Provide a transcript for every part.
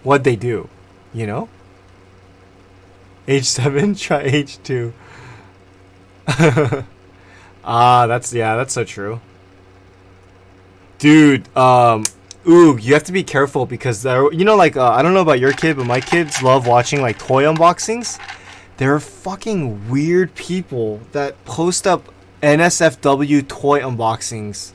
what they do, you know? Age 7, try age 2. That's so true. Dude, ooh, you have to be careful because there, you know, like, I don't know about your kid, but my kids love watching, like, toy unboxings. There are fucking weird people that post up NSFW toy unboxings.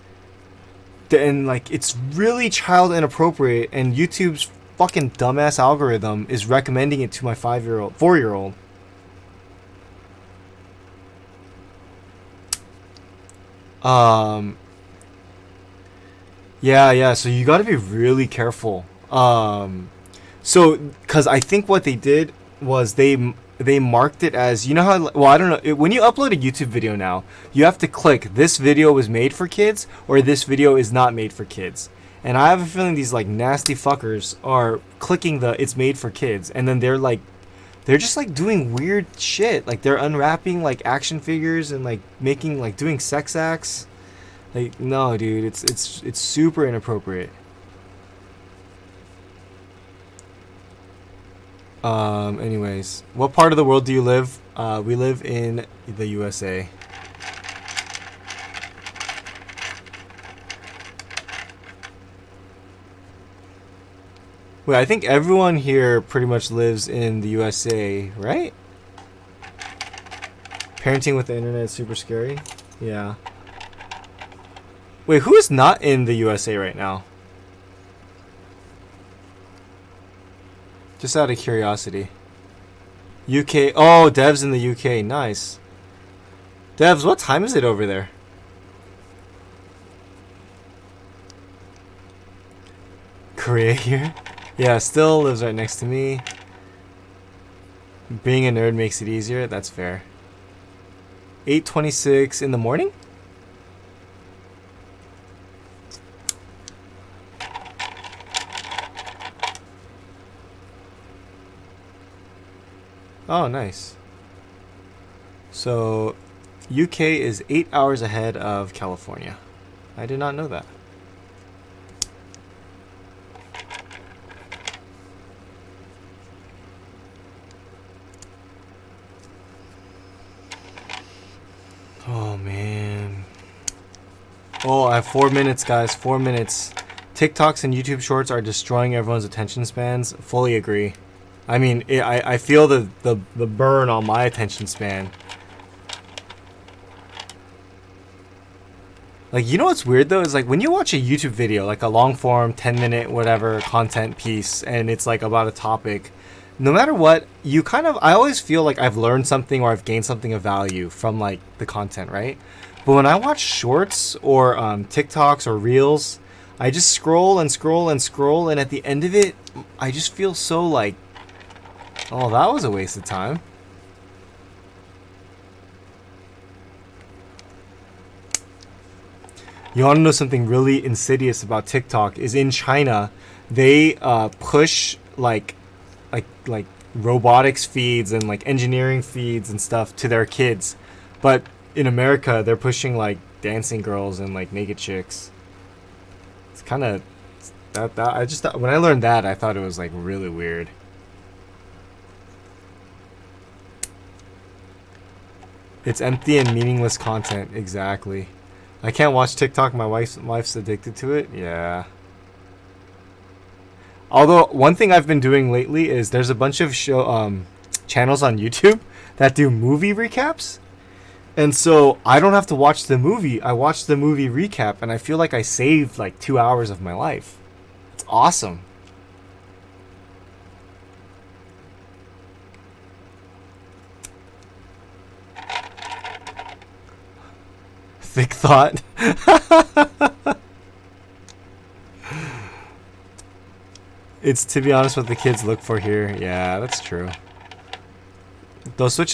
And, like, it's really child inappropriate, and YouTube's fucking dumbass algorithm is recommending it to my 4-year-old. Yeah, so you got to be really careful. So cuz I think what they did was they marked it as, you know how, well, I don't know, when you upload a YouTube video now, you have to click this video was made for kids or this video is not made for kids. And I have a feeling these like nasty fuckers are clicking the it's made for kids, and then they're just like doing weird shit. Like they're unwrapping like action figures and like making like doing sex acts. Like, no, dude, it's super inappropriate. Anyways, what part of the world do you live? We live in the USA. Wait, I think everyone here pretty much lives in the USA, right? Parenting with the internet is super scary. Yeah. Wait, who is not in the USA right now? Just out of curiosity. UK. Oh, Dev's in the UK. Nice. Devs, what time is it over there? Korea here? Yeah, still lives right next to me. Being a nerd makes it easier. That's fair. 8:26 in the morning? Oh, nice. So, UK is 8 hours ahead of California. I did not know that. Oh, man. Oh, I have 4 minutes, guys. 4 minutes. TikToks and YouTube Shorts are destroying everyone's attention spans. Fully agree. I mean, I feel the burn on my attention span. Like, you know what's weird though is like when you watch a YouTube video, like a long form 10-minute whatever content piece, and it's like about a topic, no matter what, you kind of, I always feel like I've learned something or I've gained something of value from like the content, right? But when I watch shorts or TikToks or reels, I just scroll and scroll and scroll, and at the end of it, I just feel so like, oh, that was a waste of time. You want to know something really insidious about TikTok is in China, they push like robotics feeds and like engineering feeds and stuff to their kids. But in America, they're pushing like dancing girls and like naked chicks. It's kind of that I just thought, when I learned that, I thought it was like really weird. It's empty and meaningless content, exactly. I can't watch TikTok. My wife's addicted to it. Yeah. Although one thing I've been doing lately is there's a bunch of channels on YouTube that do movie recaps, and so I don't have to watch the movie. I watch the movie recap, and I feel like I saved like 2 hours of my life. It's awesome. Thick thought. It's, to be honest, what the kids look for here. Yeah, that's true. Those switches